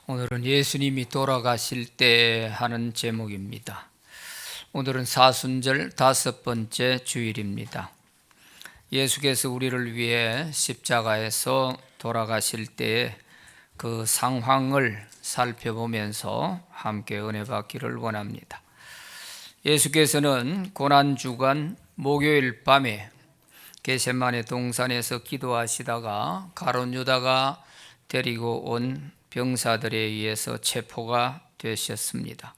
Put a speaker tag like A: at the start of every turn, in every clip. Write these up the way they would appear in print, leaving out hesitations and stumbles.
A: 오늘은 예수님이 돌아가실 때 하는 제목입니다. 오늘은 사순절 5번째 주일입니다. 예수께서 우리를 위해 십자가에서 돌아가실 때의 그 상황을 살펴보면서 함께 은혜 받기를 원합니다. 예수께서는 고난주간 목요일 밤에 겟세마네 동산에서 기도하시다가 가룟 유다가 데리고 온 병사들에 의해서 체포가 되셨습니다.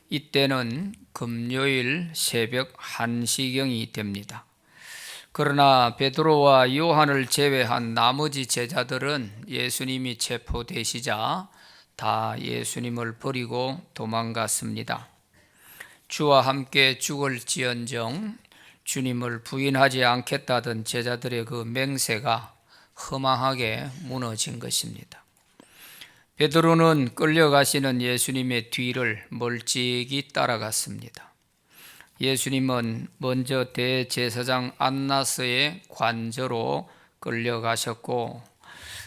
A: 이때는 금요일 새벽 1시경이 됩니다. 그러나 베드로와 요한을 제외한 나머지 제자들은 예수님이 체포되시자 다 예수님을 버리고 도망갔습니다. 주와 함께 죽을지언정 주님을 부인하지 않겠다던 제자들의 그 맹세가 허망하게 무너진 것입니다. 베드로는 끌려가시는 예수님의 뒤를 멀찍이 따라갔습니다. 예수님은 먼저 대제사장 안나스의 관저로 끌려가셨고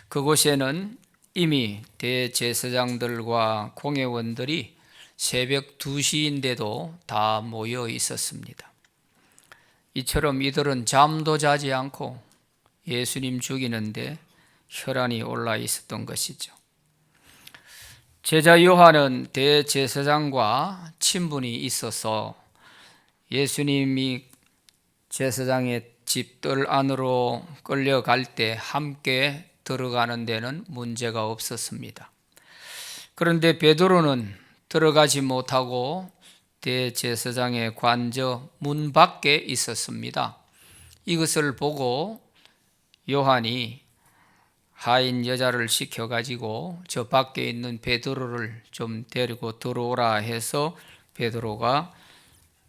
A: 그곳에는 이미 대제사장들과 공회원들이 새벽 2시인데도 다 모여 있었습니다. 이처럼 이들은 잠도 자지 않고 예수님 죽이는데 혈안이 올라 있었던 것이죠. 제자 요한은 대제사장과 친분이 있어서 예수님이 제사장의 집들 안으로 끌려갈 때 함께 들어가는 데는 문제가 없었습니다. 그런데 베드로는 들어가지 못하고 대제사장의 관저 문 밖에 있었습니다. 이것을 보고 요한이 하인 여자를 시켜가지고 저 밖에 있는 베드로를 좀 데리고 들어오라 해서 베드로가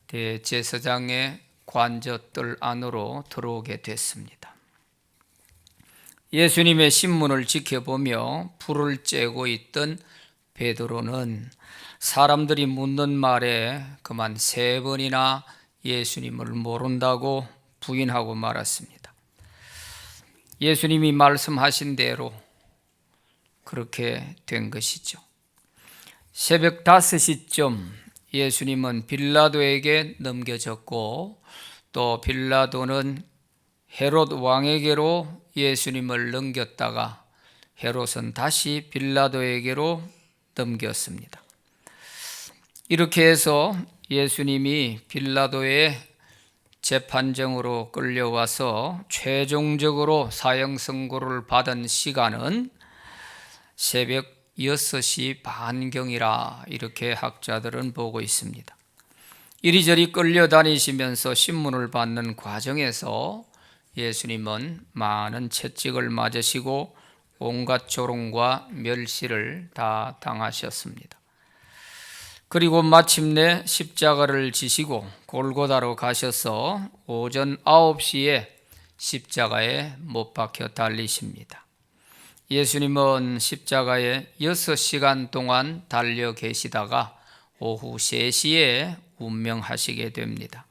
A: 대제사장의 관저뜰 안으로 들어오게 됐습니다. 예수님의 신문을 지켜보며 불을 쬐고 있던 베드로는 사람들이 묻는 말에 그만 3번이나 예수님을 모른다고 부인하고 말았습니다. 예수님이 말씀하신 대로 그렇게 된 것이죠. 새벽 5시쯤 예수님은 빌라도에게 넘겨졌고 또 빌라도는 헤롯 왕에게로 예수님을 넘겼다가 헤롯은 다시 빌라도에게로 넘겼습니다. 이렇게 해서 예수님이 빌라도의 재판정으로 끌려와서 최종적으로 사형 선고를 받은 시간은 새벽 6시 반경이라 이렇게 학자들은 보고 있습니다. 이리저리 끌려다니시면서 신문을 받는 과정에서 예수님은 많은 채찍을 맞으시고 온갖 조롱과 멸시를 다 당하셨습니다. 그리고 마침내 십자가를 지시고 골고다로 가셔서 오전 9시에 십자가에 못 박혀 달리십니다. 예수님은 십자가에 6시간 동안 달려 계시다가 오후 3시에 운명하시게 됩니다.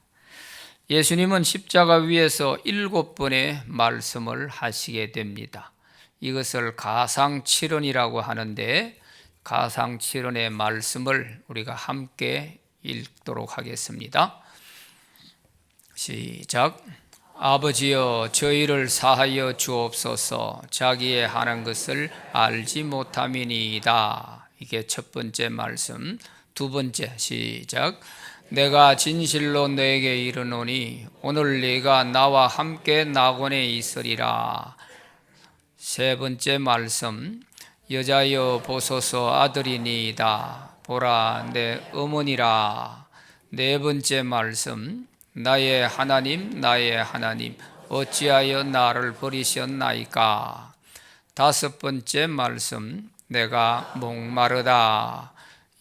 A: 예수님은 십자가 위에서 7번의 말씀을 하시게 됩니다. 이것을 가상칠언이라고 하는데 가상칠언의 말씀을 우리가 함께 읽도록 하겠습니다. 시작. 아버지여 저희를 사하여 주옵소서. 자기의 하는 것을 알지 못함이니이다. 이게 첫 번째 말씀. 두 번째 시작. 내가 진실로 너에게 이르노니 오늘 네가 나와 함께 낙원에 있으리라. 세 번째 말씀. 여자여 보소서 아들이니이다. 보라 내 어머니라. 네 번째 말씀. 나의 하나님 나의 하나님 어찌하여 나를 버리셨나이까. 다섯 번째 말씀. 내가 목마르다.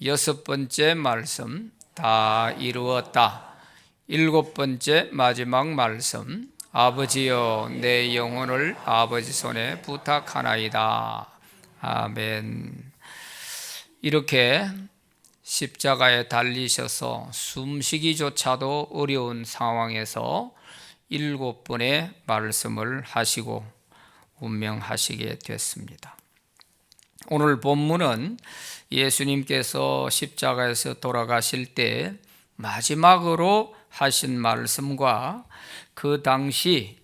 A: 여섯 번째 말씀. 다 이루었다. 일곱 번째 마지막 말씀. 아버지여 내 영혼을 아버지 손에 부탁하나이다. 아멘. 이렇게 십자가에 달리셔서 숨쉬기조차도 어려운 상황에서 7번의 말씀을 하시고 운명하시게 됐습니다. 오늘 본문은 예수님께서 십자가에서 돌아가실 때 마지막으로 하신 말씀과 그 당시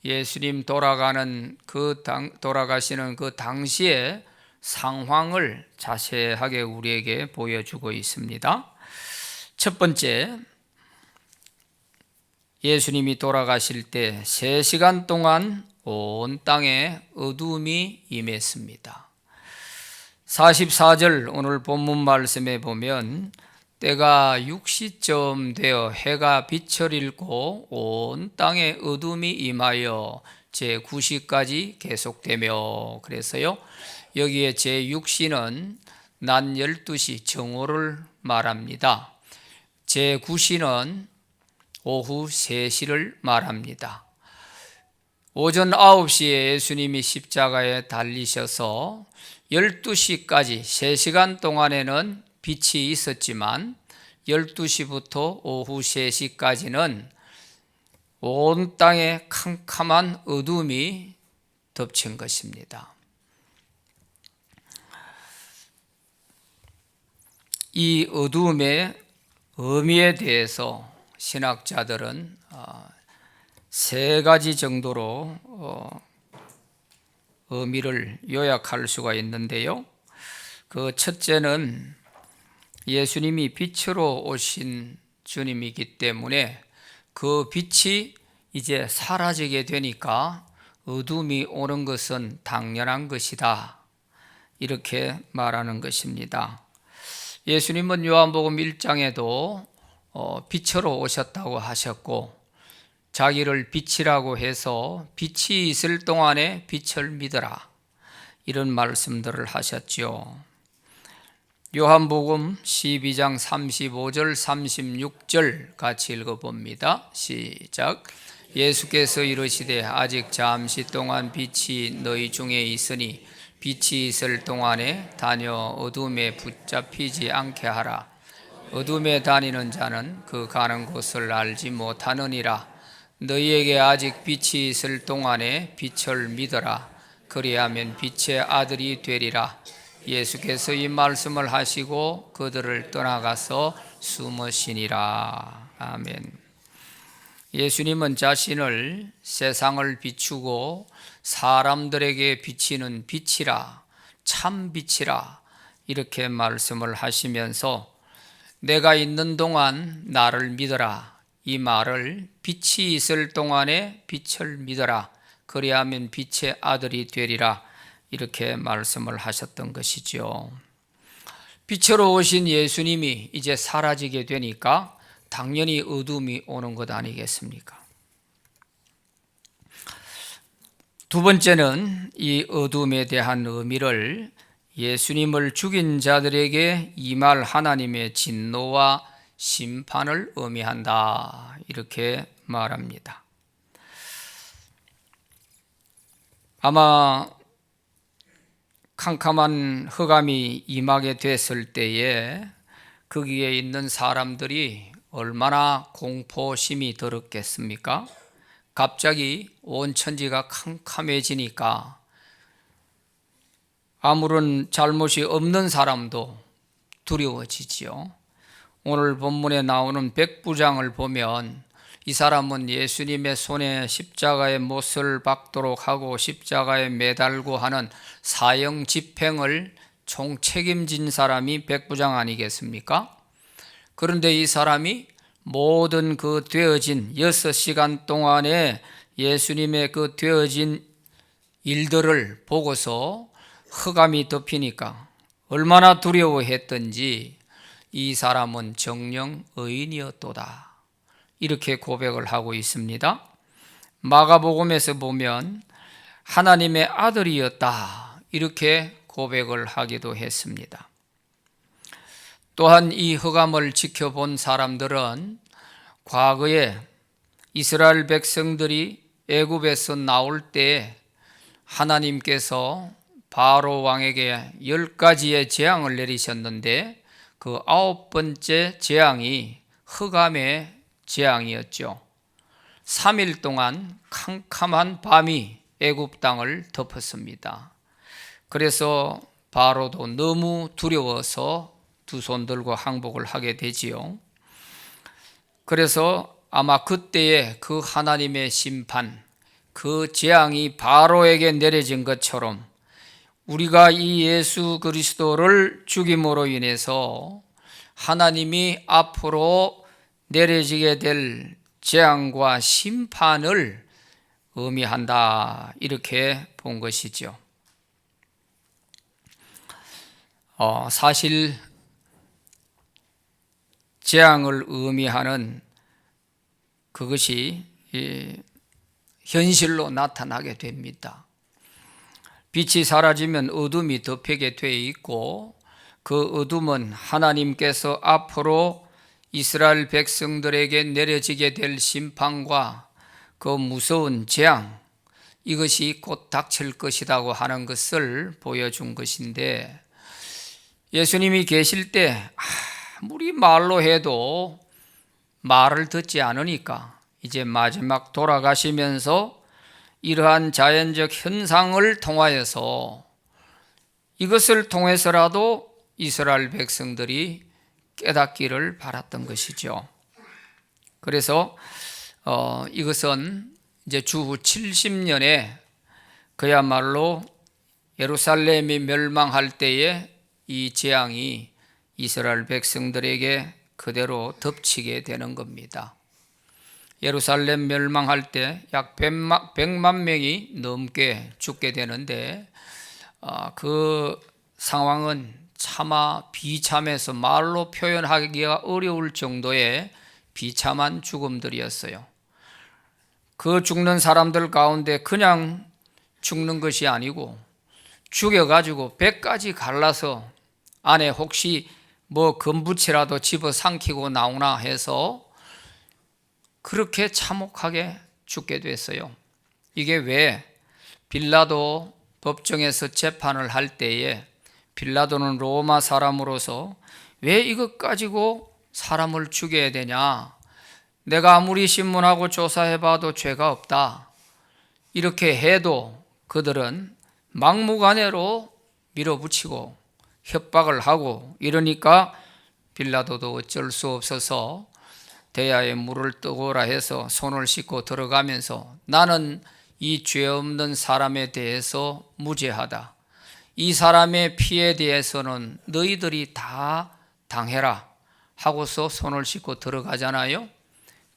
A: 예수님 돌아가시는 그 당시의 상황을 자세하게 우리에게 보여주고 있습니다. 첫 번째, 예수님이 돌아가실 때 3시간 동안 온 땅에 어둠이 임했습니다. 44절 오늘 본문 말씀에 보면 때가 6시쯤 되어 해가 빛을 잃고 온 땅에 어둠이 임하여 제9시까지 계속되며, 그래서요 여기에 제6시는 낮 12시 정오를 말합니다. 제9시는 오후 3시를 말합니다. 오전 9시에 예수님이 십자가에 달리셔서 12시까지 3시간 동안에는 빛이 있었지만 12시부터 오후 3시까지는 온 땅에 캄캄한 어둠이 덮친 것입니다. 이 어둠의 의미에 대해서 신학자들은 3가지 정도로 의미를 요약할 수가 있는데요. 그 첫째는 예수님이 빛으로 오신 주님이기 때문에 그 빛이 이제 사라지게 되니까 어둠이 오는 것은 당연한 것이다, 이렇게 말하는 것입니다. 예수님은 요한복음 1장에도 빛으로 오셨다고 하셨고 자기를 빛이라고 해서 빛이 있을 동안에 빛을 믿어라, 이런 말씀들을 하셨죠. 요한복음 12장 35절 36절 같이 읽어봅니다. 시작. 예수께서 이르시되 아직 잠시 동안 빛이 너희 중에 있으니 빛이 있을 동안에 다녀 어둠에 붙잡히지 않게 하라. 어둠에 다니는 자는 그 가는 곳을 알지 못하느니라. 너희에게 아직 빛이 있을 동안에 빛을 믿어라. 그리하면 빛의 아들이 되리라. 예수께서 이 말씀을 하시고 그들을 떠나가서 숨으시니라. 아멘. 예수님은 자신을 세상을 비추고 사람들에게 비치는 빛이라, 참 빛이라, 이렇게 말씀을 하시면서 내가 있는 동안 나를 믿어라, 이 말을 빛이 있을 동안에 빛을 믿어라. 그리하면 빛의 아들이 되리라, 이렇게 말씀을 하셨던 것이죠. 빛으로 오신 예수님이 이제 사라지게 되니까 당연히 어둠이 오는 것 아니겠습니까? 두 번째는 이 어둠에 대한 의미를 예수님을 죽인 자들에게 임할 하나님의 진노와 심판을 의미한다, 이렇게 말합니다. 아마 캄캄한 흑암이 임하게 됐을 때에 거기에 있는 사람들이 얼마나 공포심이 들었겠습니까? 갑자기 온 천지가 캄캄해지니까 아무런 잘못이 없는 사람도 두려워지지요. 오늘 본문에 나오는 백부장을 보면 이 사람은 예수님의 손에 십자가의 못을 박도록 하고 십자가에 매달고 하는 사형 집행을 총책임진 사람이 백부장 아니겠습니까? 그런데 이 사람이 모든 그 되어진 6시간 동안에 예수님의 그 되어진 일들을 보고서 흑암이 덮이니까 얼마나 두려워했던지 이 사람은 정녕 의인이었도다, 이렇게 고백을 하고 있습니다. 마가복음에서 보면 하나님의 아들이었다, 이렇게 고백을 하기도 했습니다. 또한 이 흑암을 지켜본 사람들은 과거에 이스라엘 백성들이 애굽에서 나올 때 하나님께서 바로 왕에게 10가지의 재앙을 내리셨는데 그 9번째 재앙이 흑암의 재앙이었죠. 3일 동안 캄캄한 밤이 애굽 땅을 덮었습니다. 그래서 바로도 너무 두려워서 두 손 들고 항복을 하게 되지요. 그래서 아마 그때의 그 하나님의 심판, 그 재앙이 바로에게 내려진 것처럼 우리가 이 예수 그리스도를 죽임으로 인해서 하나님이 앞으로 내려지게 될 재앙과 심판을 의미한다, 이렇게 본 것이죠. 사실 재앙을 의미하는 그것이 현실로 나타나게 됩니다. 빛이 사라지면 어둠이 덮이게 돼 있고, 그 어둠은 하나님께서 앞으로 이스라엘 백성들에게 내려지게 될 심판과 그 무서운 재앙, 이것이 곧 닥칠 것이라고 하는 것을 보여준 것인데, 예수님이 계실 때 아무리 말로 해도 말을 듣지 않으니까 이제 마지막 돌아가시면서 이러한 자연적 현상을 통하여서, 이것을 통해서라도 이스라엘 백성들이 깨닫기를 바랐던 것이죠. 그래서 이것은 이제 주후 70년에 그야말로 예루살렘이 멸망할 때에 이 재앙이 이스라엘 백성들에게 그대로 덮치게 되는 겁니다. 예루살렘 멸망할 때 약 100만 명이 넘게 죽게 되는데, 그 상황은 차마 비참해서 말로 표현하기가 어려울 정도의 비참한 죽음들이었어요. 그 죽는 사람들 가운데 그냥 죽는 것이 아니고 죽여가지고 배까지 갈라서 안에 혹시 뭐 금붙이라도 집어 삼키고 나오나 해서 그렇게 참혹하게 죽게 됐어요. 이게 왜? 빌라도 법정에서 재판을 할 때에 빌라도는 로마 사람으로서 왜 이것 가지고 사람을 죽여야 되냐? 내가 아무리 신문하고 조사해봐도 죄가 없다, 이렇게 해도 그들은 막무가내로 밀어붙이고 협박을 하고 이러니까 빌라도도 어쩔 수 없어서 대야에 물을 뜨거라 해서 손을 씻고 들어가면서 나는 이 죄 없는 사람에 대해서 무죄하다, 이 사람의 피에 대해서는 너희들이 다 당해라 하고서 손을 씻고 들어가잖아요.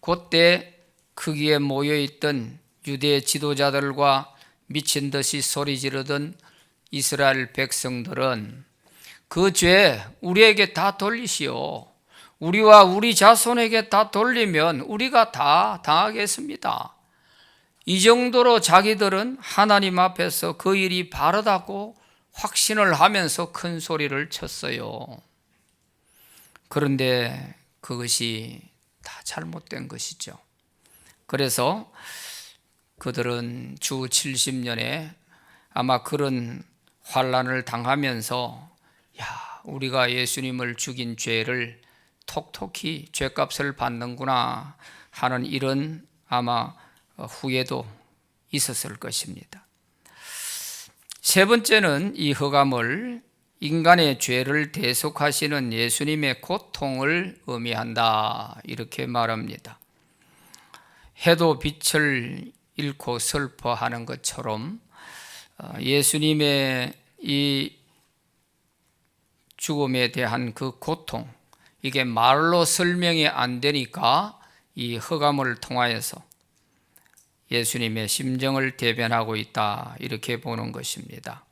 A: 그때 거기에 모여있던 유대 지도자들과 미친 듯이 소리 지르던 이스라엘 백성들은 그 죄 우리에게 다 돌리시오, 우리와 우리 자손에게 다 돌리면 우리가 다 당하겠습니다, 이 정도로 자기들은 하나님 앞에서 그 일이 바르다고 확신을 하면서 큰 소리를 쳤어요. 그런데 그것이 다 잘못된 것이죠. 그래서 그들은 주 70년에 아마 그런 환난을 당하면서 우리가 예수님을 죽인 죄를 톡톡히 죄값을 받는구나 하는 이런 아마 후회도 있었을 것입니다. 세 번째는 이 흑암을 인간의 죄를 대속하시는 예수님의 고통을 의미한다, 이렇게 말합니다. 해도 빛을 잃고 슬퍼하는 것처럼 예수님의 이 죽음에 대한 그 고통, 이게 말로 설명이 안 되니까 이 흑암을 통하여서 예수님의 심정을 대변하고 있다, 이렇게 보는 것입니다.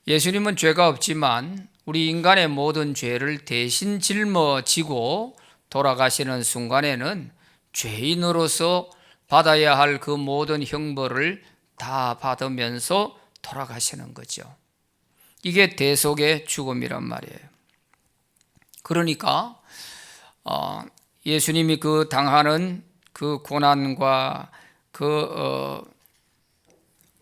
A: 예수님은 죄가 없지만 우리 인간의 모든 죄를 대신 짊어지고 돌아가시는 순간에는 죄인으로서 받아야 할 그 모든 형벌을 다 받으면서 돌아가시는 거죠. 이게 대속의 죽음이란 말이에요. 그러니까 예수님이 그 당하는 그 고난과 그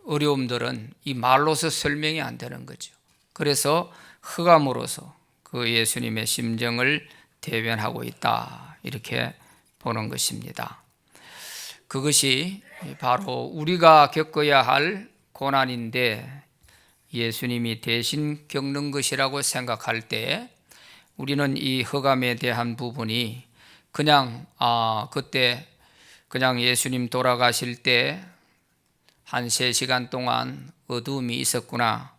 A: 어려움들은 이 말로서 설명이 안 되는 거죠. 그래서 흑암으로서 그 예수님의 심정을 대변하고 있다, 이렇게 보는 것입니다. 그것이 바로 우리가 겪어야 할 고난인데, 예수님이 대신 겪는 것이라고 생각할 때 우리는 이 흑암에 대한 부분이 그냥 그때 그냥 예수님 돌아가실 때 한 3시간 동안 어두움이 있었구나,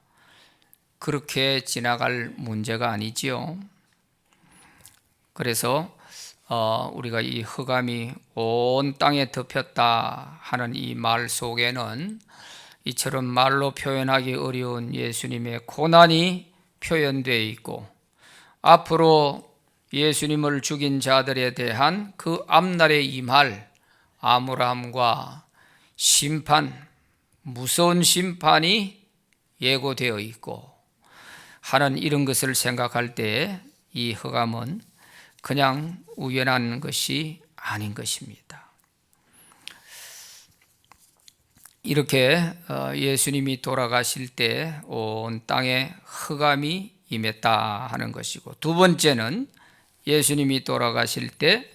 A: 그렇게 지나갈 문제가 아니지요. 그래서 우리가 이 흑암이 온 땅에 덮였다 하는 이 말 속에는 이처럼 말로 표현하기 어려운 예수님의 고난이 표현되어 있고, 앞으로 예수님을 죽인 자들에 대한 그 앞날에 임할 암울함과 심판, 무서운 심판이 예고되어 있고 하는 이런 것을 생각할 때 이 흑암은 그냥 우연한 것이 아닌 것입니다. 이렇게 예수님이 돌아가실 때 온 땅에 흑암이 임했다 하는 것이고, 두 번째는 예수님이 돌아가실 때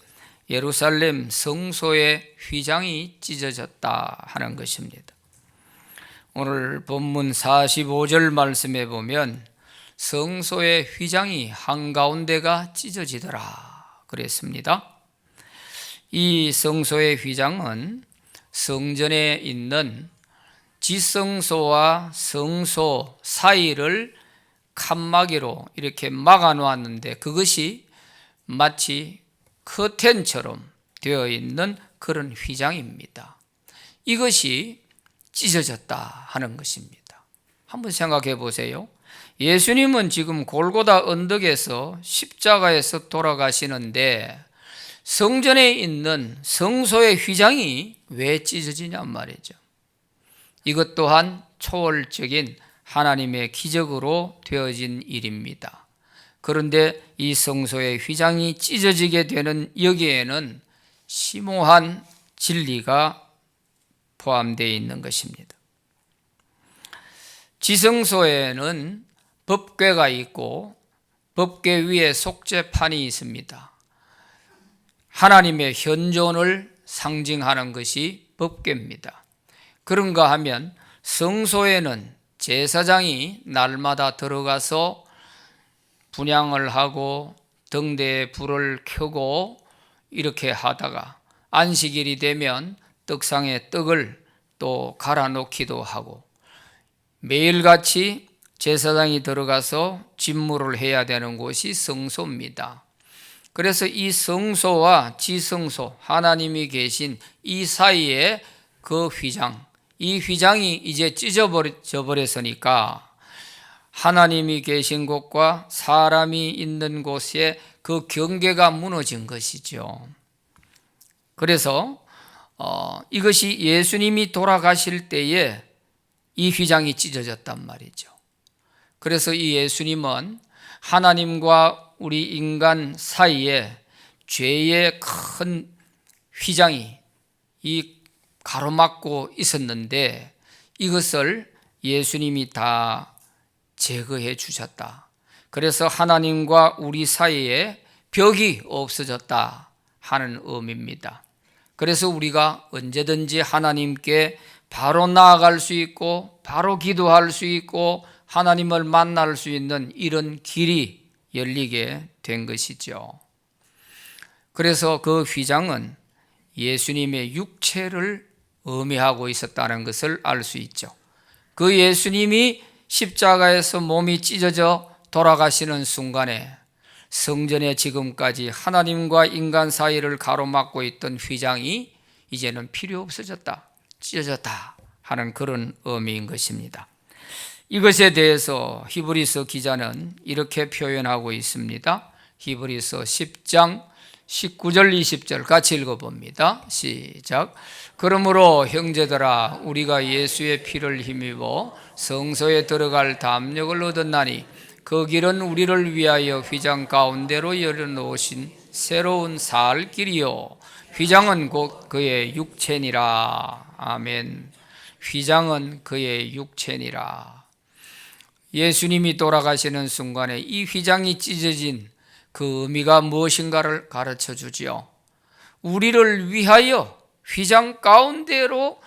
A: 예루살렘 성소의 휘장이 찢어졌다 하는 것입니다. 오늘 본문 45절 말씀에 보면 성소의 휘장이 한가운데가 찢어지더라 그랬습니다. 이 성소의 휘장은 성전에 있는 지성소와 성소 사이를 칸막이로 이렇게 막아 놓았는데, 그것이 마치 커튼처럼 되어 있는 그런 휘장입니다. 이것이 찢어졌다 하는 것입니다. 한번 생각해 보세요. 예수님은 지금 골고다 언덕에서 십자가에서 돌아가시는데 성전에 있는 성소의 휘장이 왜 찢어지냔 말이죠. 이것 또한 초월적인 하나님의 기적으로 되어진 일입니다. 그런데 이 성소의 휘장이 찢어지게 되는 여기에는 심오한 진리가 포함되어 있는 것입니다. 지성소에는 법궤가 있고 법궤 위에 속죄판이 있습니다. 하나님의 현존을 상징하는 것이 법궤입니다. 그런가 하면 성소에는 제사장이 날마다 들어가서 분향을 하고 등대에 불을 켜고 이렇게 하다가 안식일이 되면 떡상에 떡을 또 갈아 놓기도 하고, 매일같이 제사장이 들어가서 집무를 해야 되는 곳이 성소입니다. 그래서 이 성소와 지성소, 하나님이 계신 이 사이에 그 휘장, 이 휘장이 이제 찢어져 버렸으니까 하나님이 계신 곳과 사람이 있는 곳에 그 경계가 무너진 것이죠. 그래서 이것이 예수님이 돌아가실 때에 이 휘장이 찢어졌단 말이죠. 그래서 이 예수님은 하나님과 우리 인간 사이에 죄의 큰 휘장이 이 가로막고 있었는데 이것을 예수님이 다 제거해 주셨다. 그래서 하나님과 우리 사이에 벽이 없어졌다 하는 의미입니다. 그래서 우리가 언제든지 하나님께 바로 나아갈 수 있고 바로 기도할 수 있고 하나님을 만날 수 있는 이런 길이 열리게 된 것이죠. 그래서 그 휘장은 예수님의 육체를 의미하고 있었다는 것을 알 수 있죠. 그 예수님이 십자가에서 몸이 찢어져 돌아가시는 순간에 성전에 지금까지 하나님과 인간 사이를 가로막고 있던 휘장이 이제는 필요 없어졌다, 찢어졌다 하는 그런 의미인 것입니다. 이것에 대해서 히브리서 기자는 이렇게 표현하고 있습니다. 히브리서 10장 19절 20절 같이 읽어봅니다. 시작. 그러므로 형제들아, 우리가 예수의 피를 힘입어 성소에 들어갈 담력을 얻었나니 그 길은 우리를 위하여 휘장 가운데로 열어놓으신 새로운 살 길이요 휘장은 곧 그의 육체니라. 아멘. 휘장은 그의 육체니라. 예수님이 돌아가시는 순간에 이 휘장이 찢어진 그 의미가 무엇인가를 가르쳐 주지요. 우리를 위하여 휘장 가운데로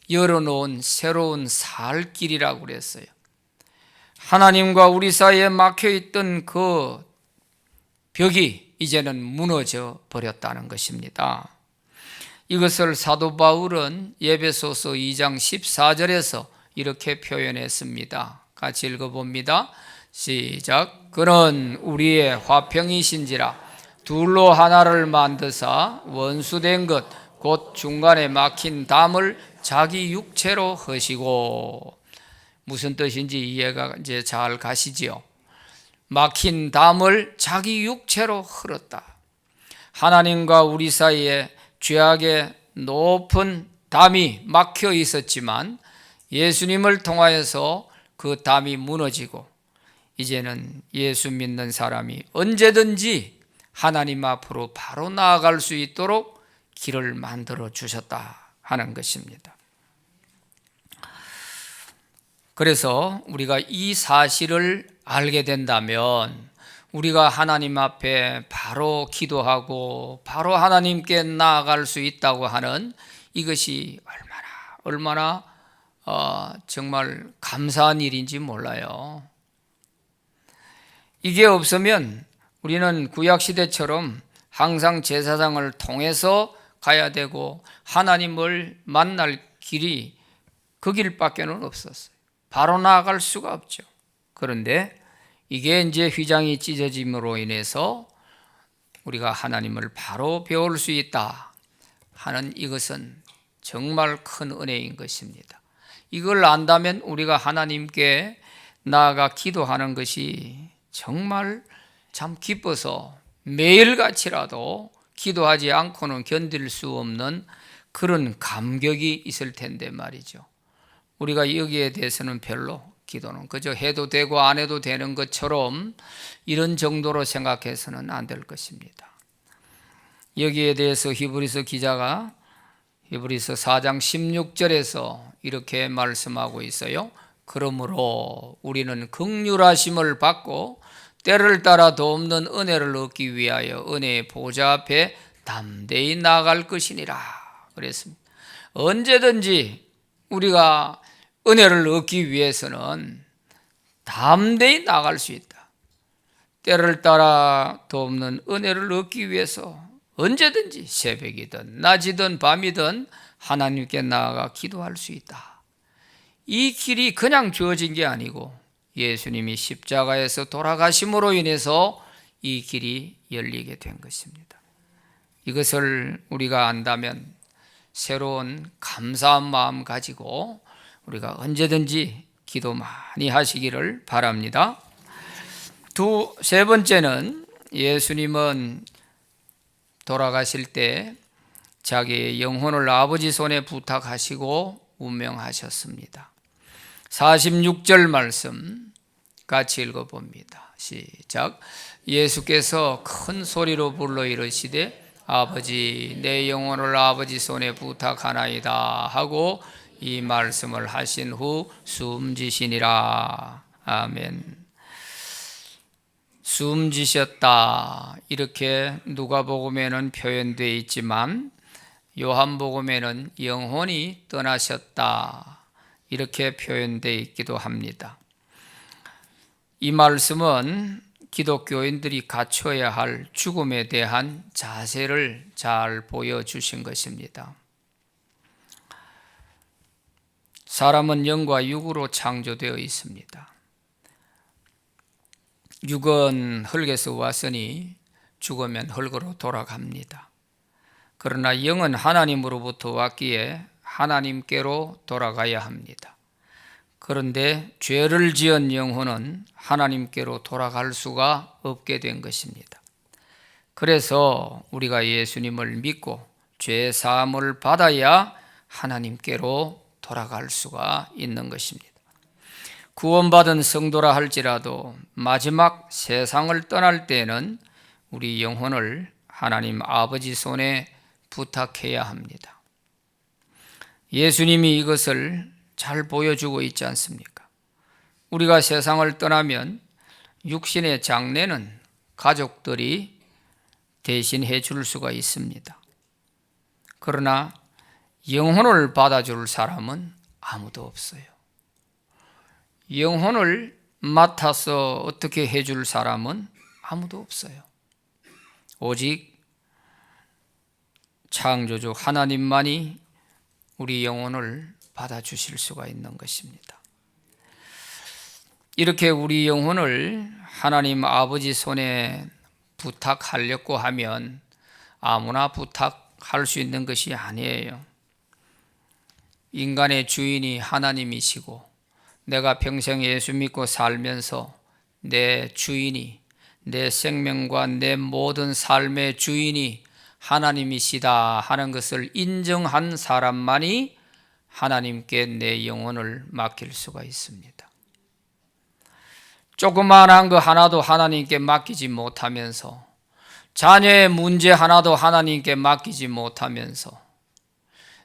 A: 열어놓은 새로운 살 길이라고 그랬어요. 하나님과 우리 사이에 막혀있던 그 벽이 이제는 무너져 버렸다는 것입니다. 이것을 사도 바울은 에베소서 2장 14절에서 이렇게 표현했습니다. 같이 읽어봅니다. 시작. 그는 우리의 화평이신지라 둘로 하나를 만드사 원수된 것 곧 중간에 막힌 담을 자기 육체로 하시고. 무슨 뜻인지 이해가 이제 잘 가시지요. 막힌 담을 자기 육체로 흘었다. 하나님과 우리 사이에 죄악의 높은 담이 막혀 있었지만 예수님을 통하여서 그 담이 무너지고 이제는 예수 믿는 사람이 언제든지 하나님 앞으로 바로 나아갈 수 있도록 길을 만들어 주셨다 하는 것입니다. 그래서 우리가 이 사실을 알게 된다면 우리가 하나님 앞에 바로 기도하고 바로 하나님께 나아갈 수 있다고 하는 이것이 얼마나 정말 감사한 일인지 몰라요. 이게 없으면 우리는 구약시대처럼 항상 제사장을 통해서 가야 되고 하나님을 만날 길이 그 길밖에는 없었어요. 바로 나아갈 수가 없죠. 그런데 이게 이제 휘장이 찢어짐으로 인해서 우리가 하나님을 바로 배울 수 있다 하는 이것은 정말 큰 은혜인 것입니다. 이걸 안다면 우리가 하나님께 나아가 기도하는 것이 정말 참 기뻐서 매일같이라도 기도하지 않고는 견딜 수 없는 그런 감격이 있을 텐데 말이죠. 우리가 여기에 대해서는 별로 기도는 그저 해도 되고 안 해도 되는 것처럼 이런 정도로 생각해서는 안 될 것입니다. 여기에 대해서 히브리서 기자가 히브리서 4장 16절에서 이렇게 말씀하고 있어요. 그러므로 우리는 긍휼하심을 받고 때를 따라 도없는 은혜를 얻기 위하여 은혜의 보좌 앞에 담대히 나아갈 것이니라 그랬습니다. 언제든지 우리가 은혜를 얻기 위해서는 담대히 나아갈 수 있다. 때를 따라 도없는 은혜를 얻기 위해서 언제든지 새벽이든 낮이든 밤이든 하나님께 나아가 기도할 수 있다. 이 길이 그냥 주어진 게 아니고 예수님이 십자가에서 돌아가심으로 인해서 이 길이 열리게 된 것입니다. 이것을 우리가 안다면 새로운 감사한 마음 가지고 우리가 언제든지 기도 많이 하시기를 바랍니다. 세 번째는 예수님은 돌아가실 때 자기의 영혼을 아버지 손에 부탁하시고 운명하셨습니다. 46절 말씀 같이 읽어봅니다. 시작. 예수께서 큰 소리로 불러 이르시되 아버지 내 영혼을 아버지 손에 부탁하나이다 하고 이 말씀을 하신 후 숨지시니라. 아멘. 숨지셨다 이렇게 누가복음에는 표현되어 있지만 요한복음에는 영혼이 떠나셨다 이렇게 표현되어 있기도 합니다. 이 말씀은 기독교인들이 갖춰야 할 죽음에 대한 자세를 잘 보여주신 것입니다. 사람은 영과 육으로 창조되어 있습니다. 육은 흙에서 왔으니 죽으면 흙으로 돌아갑니다. 그러나 영은 하나님으로부터 왔기에 하나님께로 돌아가야 합니다. 그런데 죄를 지은 영혼은 하나님께로 돌아갈 수가 없게 된 것입니다. 그래서 우리가 예수님을 믿고 죄 사함을 받아야 하나님께로 돌아갈 수가 있는 것입니다. 구원받은 성도라 할지라도 마지막 세상을 떠날 때에는 우리 영혼을 하나님 아버지 손에 부탁해야 합니다. 예수님이 이것을 잘 보여주고 있지 않습니까? 우리가 세상을 떠나면 육신의 장례는 가족들이 대신해 줄 수가 있습니다. 그러나 영혼을 받아줄 사람은 아무도 없어요. 영혼을 맡아서 어떻게 해줄 사람은 아무도 없어요. 오직 창조주 하나님만이 우리 영혼을 받아주실 수가 있는 것입니다. 이렇게 우리 영혼을 하나님 아버지 손에 부탁하려고 하면 아무나 부탁할 수 있는 것이 아니에요. 인간의 주인이 하나님이시고 내가 평생 예수 믿고 살면서 내 주인이, 내 생명과 내 모든 삶의 주인이 하나님이시다 하는 것을 인정한 사람만이 하나님께 내 영혼을 맡길 수가 있습니다. 조그만한 거 하나도 하나님께 맡기지 못하면서, 자녀의 문제 하나도 하나님께 맡기지 못하면서,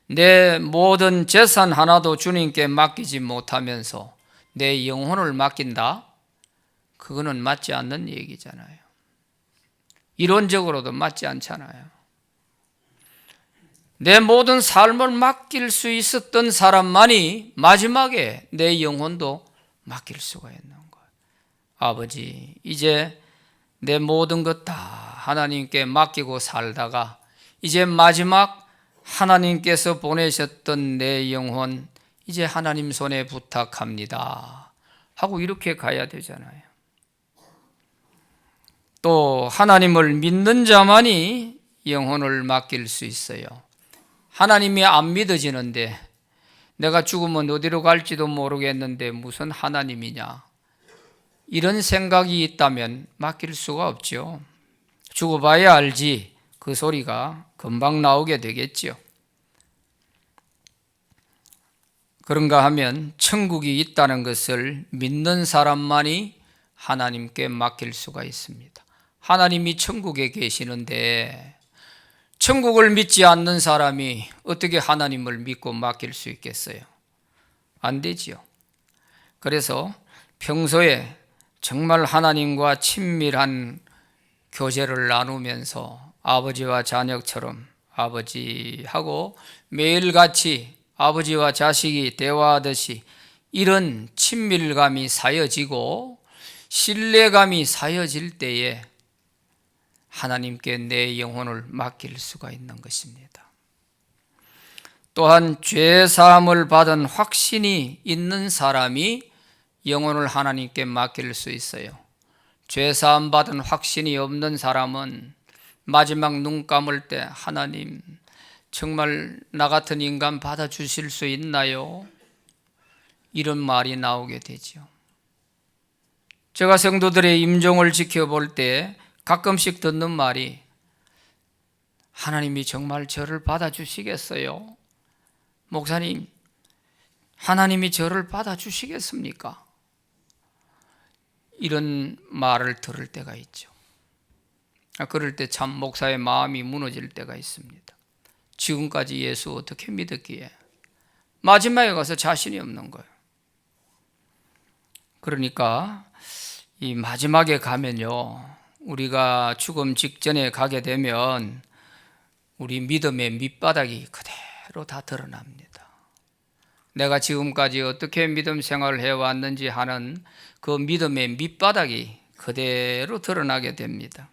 A: 내 모든 재산 하나도 주님께 맡기지 못하면서 내 영혼을 맡긴다? 그거는 맞지 않는 얘기잖아요. 이론적으로도 맞지 않잖아요. 내 모든 삶을 맡길 수 있었던 사람만이 마지막에 내 영혼도 맡길 수가 있는 거예요. 아버지, 이제 내 모든 것 다 하나님께 맡기고 살다가 이제 마지막 하나님께서 보내셨던 내 영혼 이제 하나님 손에 부탁합니다 하고 이렇게 가야 되잖아요. 또 하나님을 믿는 자만이 영혼을 맡길 수 있어요. 하나님이 안 믿어지는데 내가 죽으면 어디로 갈지도 모르겠는데 무슨 하나님이냐, 이런 생각이 있다면 맡길 수가 없죠. 죽어봐야 알지, 그 소리가 금방 나오게 되겠죠. 그런가 하면 천국이 있다는 것을 믿는 사람만이 하나님께 맡길 수가 있습니다. 하나님이 천국에 계시는데 천국을 믿지 않는 사람이 어떻게 하나님을 믿고 맡길 수 있겠어요? 안 되지요. 그래서 평소에 정말 하나님과 친밀한 교제를 나누면서 아버지와 자녀처럼 아버지하고 매일같이 아버지와 자식이 대화하듯이 이런 친밀감이 쌓여지고 신뢰감이 쌓여질 때에 하나님께 내 영혼을 맡길 수가 있는 것입니다. 또한 죄 사함을 받은 확신이 있는 사람이 영혼을 하나님께 맡길 수 있어요. 죄 사함 받은 확신이 없는 사람은 마지막 눈 감을 때 하나님 정말 나 같은 인간 받아주실 수 있나요? 이런 말이 나오게 되죠. 제가 성도들의 임종을 지켜볼 때 가끔씩 듣는 말이 하나님이 정말 저를 받아주시겠어요? 목사님, 하나님이 저를 받아주시겠습니까? 이런 말을 들을 때가 있죠. 그럴 때 참 목사의 마음이 무너질 때가 있습니다. 지금까지 예수 어떻게 믿었기에 마지막에 가서 자신이 없는 거예요. 그러니까 이 마지막에 가면요, 우리가 죽음 직전에 가게 되면 우리 믿음의 밑바닥이 그대로 다 드러납니다. 내가 지금까지 어떻게 믿음 생활을 해왔는지 하는 그 믿음의 밑바닥이 그대로 드러나게 됩니다.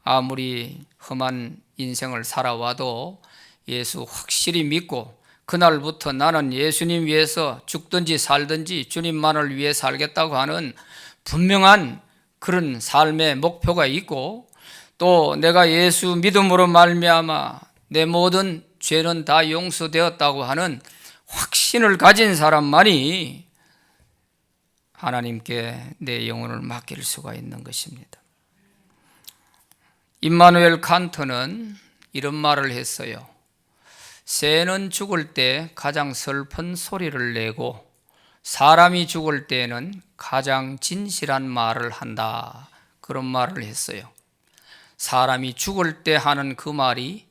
A: 아무리 험한 인생을 살아와도 예수 확실히 믿고 그날부터 나는 예수님 위해서 죽든지 살든지 주님만을 위해 살겠다고 하는 분명한 그런 삶의 목표가 있고, 또 내가 예수 믿음으로 말미암아 내 모든 죄는 다 용서되었다고 하는 확신을 가진 사람만이 하나님께 내 영혼을 맡길 수가 있는 것입니다. 임마누엘 칸트는 이런 말을 했어요. 새는 죽을 때 가장 슬픈 소리를 내고 사람이 죽을 때는 가장 진실한 말을 한다, 그런 말을 했어요. 사람이 죽을 때 하는 그 말이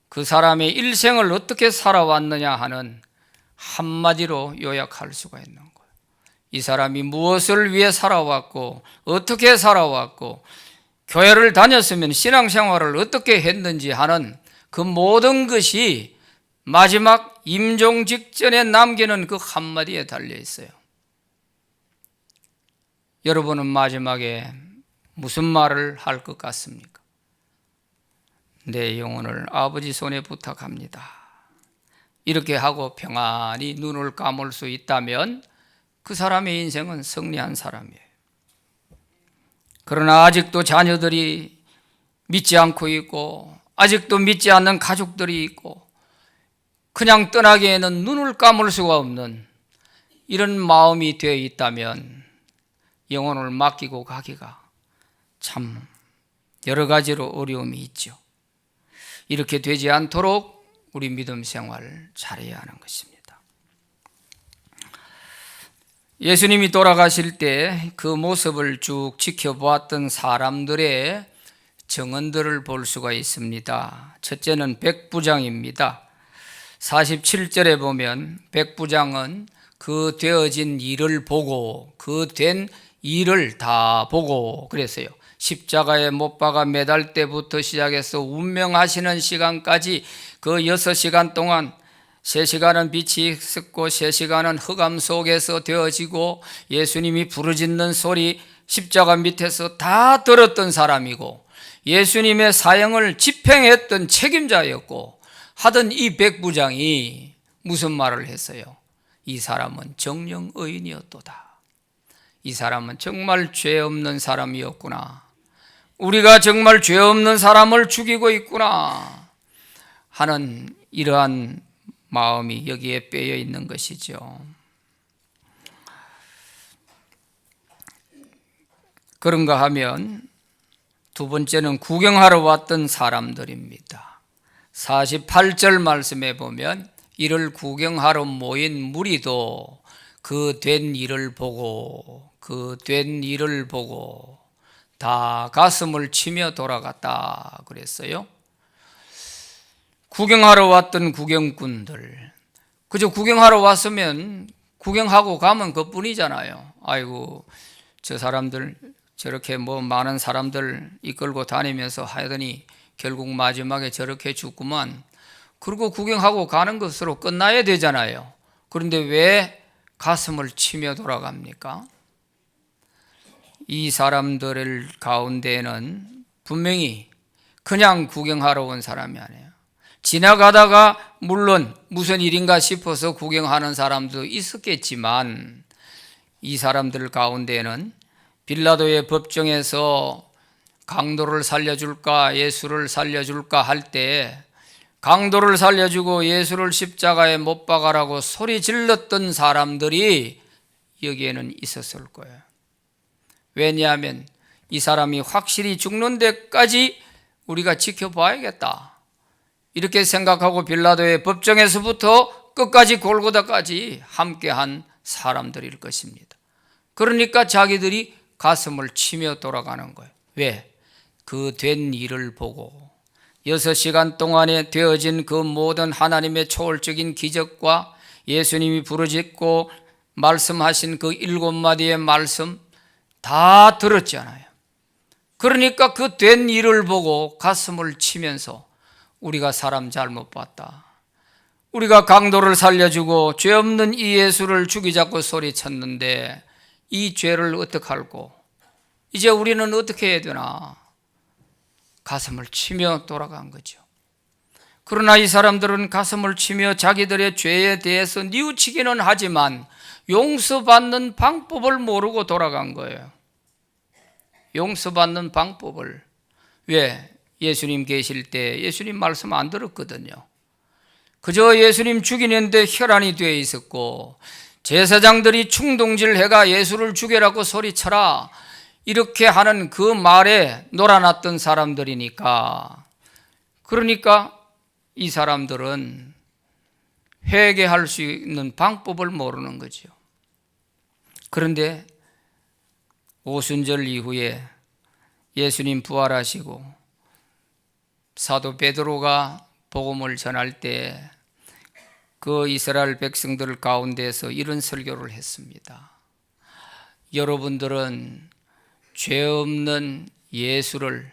A: 그 사람의 일생을 어떻게 살아왔느냐 하는 한마디로 요약할 수가 있는 거예요. 이 사람이 무엇을 위해 살아왔고 어떻게 살아왔고 교회를 다녔으면 신앙생활을 어떻게 했는지 하는 그 모든 것이 마지막 임종 직전에 남기는 그 한마디에 달려 있어요. 여러분은 마지막에 무슨 말을 할 것 같습니까? 내 영혼을 아버지 손에 부탁합니다. 이렇게 하고 평안히 눈을 감을 수 있다면 그 사람의 인생은 승리한 사람이에요. 그러나 아직도 자녀들이 믿지 않고 있고, 아직도 믿지 않는 가족들이 있고, 그냥 떠나기에는 눈을 감을 수가 없는 이런 마음이 되어 있다면 영혼을 맡기고 가기가 참 여러 가지로 어려움이 있죠. 이렇게 되지 않도록 우리 믿음 생활을 잘해야 하는 것입니다. 예수님이 돌아가실 때 그 모습을 쭉 지켜보았던 사람들의 정언들을 볼 수가 있습니다. 첫째는 백부장입니다. 47절에 보면 백부장은 그 되어진 일을 보고, 그 된 일을 다 보고 그랬어요. 십자가에 못 박아 매달 때부터 시작해서 운명하시는 시간까지 그 6시간 동안 3시간은 빛이 있었고 3시간은 흑암 속에서 되어지고 예수님이 부르짖는 소리 십자가 밑에서 다 들었던 사람이고, 예수님의 사형을 집행했던 책임자였고 하던 이 백부장이 무슨 말을 했어요? 이 사람은 정령 의인이었도다. 이 사람은 정말 죄 없는 사람이었구나. 우리가 정말 죄 없는 사람을 죽이고 있구나 하는 이러한 마음이 여기에 빼여 있는 것이죠. 그런가 하면 두 번째는 구경하러 왔던 사람들입니다. 48절 말씀에 보면 이를 구경하러 모인 무리도 그 된 일을 보고 다 가슴을 치며 돌아갔다 그랬어요. 구경하러 왔던 구경꾼들, 그저 구경하러 왔으면 구경하고 가면 그뿐이잖아요. 아이고 저 사람들 저렇게 많은 사람들 이끌고 다니면서 하더니 결국 마지막에 저렇게 죽구만. 그리고 구경하고 가는 것으로 끝나야 되잖아요. 그런데 왜 가슴을 치며 돌아갑니까? 이 사람들 가운데는 분명히 그냥 구경하러 온 사람이 아니에요. 지나가다가 물론 무슨 일인가 싶어서 구경하는 사람도 있었겠지만, 이 사람들 가운데는 빌라도의 법정에서 강도를 살려줄까 예수를 살려줄까 할 때 강도를 살려주고 예수를 십자가에 못 박아라고 소리 질렀던 사람들이 여기에는 있었을 거예요. 왜냐하면 이 사람이 확실히 죽는 데까지 우리가 지켜봐야겠다, 이렇게 생각하고 빌라도의 법정에서부터 끝까지 골고다까지 함께한 사람들일 것입니다. 그러니까 자기들이 가슴을 치며 돌아가는 거예요. 왜? 그 된 일을 보고 6시간 동안에 되어진 그 모든 하나님의 초월적인 기적과 예수님이 부르짖고 말씀하신 그 7마디의 말씀 다 들었잖아요. 그러니까 그 된 일을 보고 가슴을 치면서 우리가 사람 잘못 봤다, 우리가 강도를 살려주고 죄 없는 이 예수를 죽이자고 소리쳤는데 이 죄를 어떡할꼬, 이제 우리는 어떻게 해야 되나, 가슴을 치며 돌아간 거죠. 그러나 이 사람들은 가슴을 치며 자기들의 죄에 대해서 뉘우치기는 하지만 용서받는 방법을 모르고 돌아간 거예요. 용서받는 방법을. 왜? 예수님 계실 때 예수님 말씀 안 들었거든요. 그저 예수님 죽이는데 혈안이 되어 있었고 제사장들이 충동질 해가 예수를 죽여라고 소리쳐라 이렇게 하는 그 말에 놀아났던 사람들이니까, 그러니까 이 사람들은 회개할 수 있는 방법을 모르는 거죠. 그런데 오순절 이후에 예수님 부활하시고 사도 베드로가 복음을 전할 때 그 이스라엘 백성들 가운데서 이런 설교를 했습니다. 여러분들은 죄 없는 예수를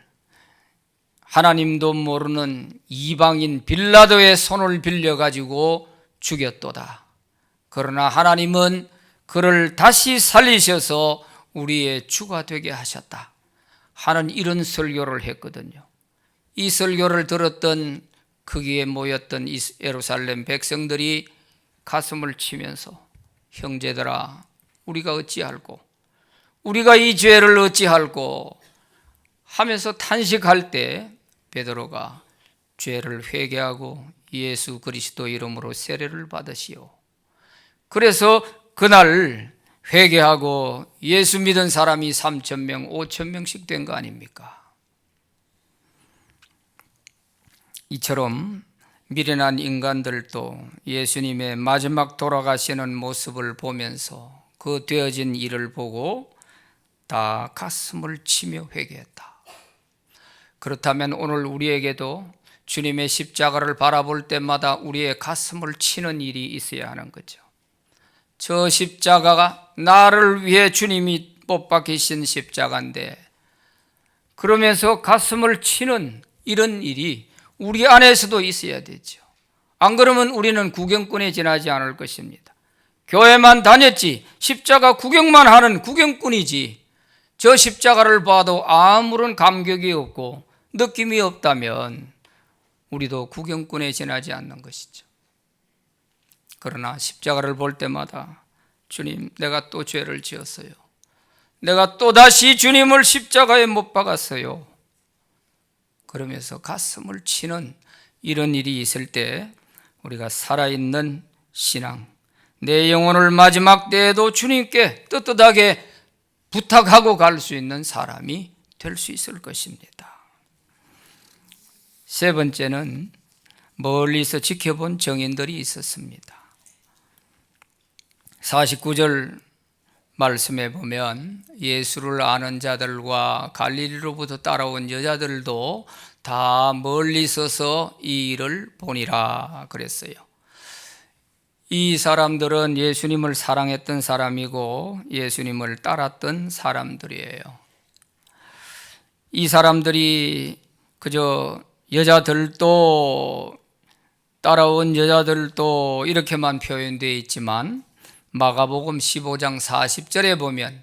A: 하나님도 모르는 이방인 빌라도의 손을 빌려가지고 죽였도다. 그러나 하나님은 그를 다시 살리셔서 우리의 주가 되게 하셨다 하는 이런 설교를 했거든요. 이 설교를 들었던 거기에 모였던 예루살렘 백성들이 가슴을 치면서 형제들아 우리가 어찌할꼬 우리가 이 죄를 어찌할꼬 하면서 탄식할 때 베드로가 죄를 회개하고 예수 그리스도 이름으로 세례를 받으시오. 그래서 그날 회개하고 예수 믿은 사람이 3,000명, 5,000명씩 된 거 아닙니까? 이처럼 미련한 인간들도 예수님의 마지막 돌아가시는 모습을 보면서 그 되어진 일을 보고 다 가슴을 치며 회개했다. 그렇다면 오늘 우리에게도 주님의 십자가를 바라볼 때마다 우리의 가슴을 치는 일이 있어야 하는 거죠. 저 십자가가 나를 위해 주님이 못 박히신 십자가인데 그러면서 가슴을 치는 이런 일이 우리 안에서도 있어야 되죠. 안 그러면 우리는 구경꾼에 지나지 않을 것입니다. 교회만 다녔지 십자가 구경만 하는 구경꾼이지 저 십자가를 봐도 아무런 감격이 없고 느낌이 없다면 우리도 구경꾼에 지나지 않는 것이죠. 그러나 십자가를 볼 때마다 주님 내가 또 죄를 지었어요. 내가 또다시 주님을 십자가에 못 박았어요. 그러면서 가슴을 치는 이런 일이 있을 때 우리가 살아있는 신앙, 내 영혼을 마지막 때에도 주님께 떳떳하게 부탁하고 갈 수 있는 사람이 될 수 있을 것입니다. 세 번째는 멀리서 지켜본 정인들이 있었습니다. 49절 말씀에 보면 예수를 아는 자들과 갈릴리로부터 따라온 여자들도 다 멀리 서서 이 일을 보니라 그랬어요. 이 사람들은 예수님을 사랑했던 사람이고 예수님을 따랐던 사람들이에요. 이 사람들이 그저 여자들도 따라온 여자들도 이렇게만 표현되어 있지만 마가복음 15장 40절에 보면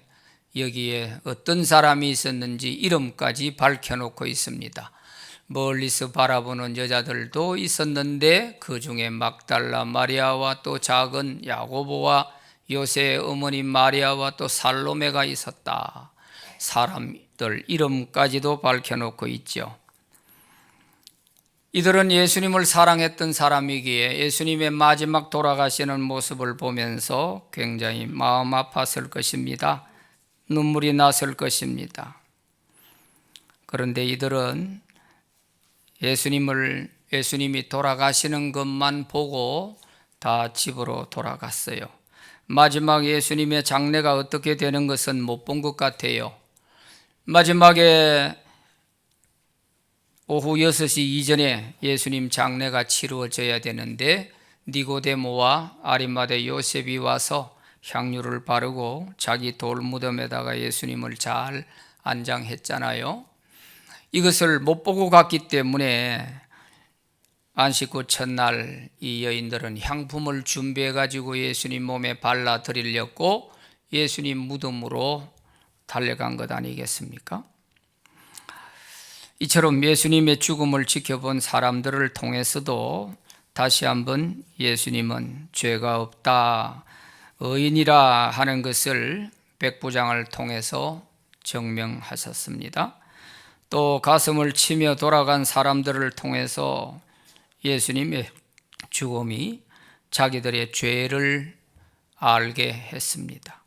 A: 여기에 어떤 사람이 있었는지 이름까지 밝혀놓고 있습니다. 멀리서 바라보는 여자들도 있었는데 그 중에 막달라 마리아와 또 작은 야고보와 요새의 어머니 마리아와 또 살로메가 있었다. 사람들 이름까지도 밝혀놓고 있죠. 이들은 예수님을 사랑했던 사람이기에 예수님의 마지막 돌아가시는 모습을 보면서 굉장히 마음 아팠을 것입니다. 눈물이 났을 것입니다. 그런데 이들은 예수님이 돌아가시는 것만 보고 다 집으로 돌아갔어요. 마지막 예수님의 장례가 어떻게 되는 것은 못 본 것 같아요. 마지막에 오후 6시 이전에 예수님 장례가 치루어져야 되는데 니고데모와 아리마대 요셉이 와서 향유를 바르고 자기 돌무덤에다가 예수님을 잘 안장했잖아요. 이것을 못 보고 갔기 때문에 안식 후 첫날 이 여인들은 향품을 준비해 가지고 예수님 몸에 발라 드리려고 예수님 무덤으로 달려간 것 아니겠습니까? 이처럼 예수님의 죽음을 지켜본 사람들을 통해서도 다시 한번 예수님은 죄가 없다, 의인이라 하는 것을 백부장을 통해서 증명하셨습니다. 또 가슴을 치며 돌아간 사람들을 통해서 예수님의 죽음이 자기들의 죄를 알게 했습니다.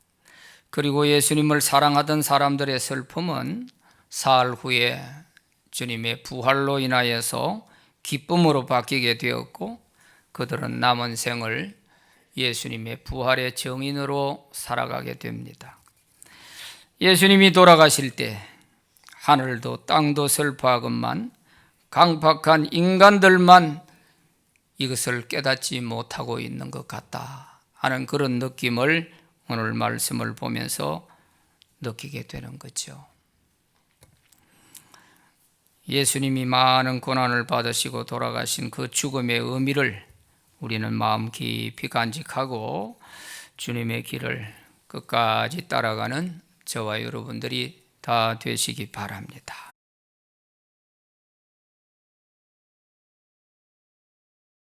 A: 그리고 예수님을 사랑하던 사람들의 슬픔은 사흘 후에 주님의 부활로 인하여서 기쁨으로 바뀌게 되었고 그들은 남은 생을 예수님의 부활의 증인으로 살아가게 됩니다. 예수님이 돌아가실 때 하늘도 땅도 슬퍼하건만 강팍한 인간들만 이것을 깨닫지 못하고 있는 것 같다 하는 그런 느낌을 오늘 말씀을 보면서 느끼게 되는 거죠. 예수님이 많은 고난을 받으시고 돌아가신 그 죽음의 의미를 우리는 마음 깊이 간직하고 주님의 길을 끝까지 따라가는 저와 여러분들이 다 되시기 바랍니다.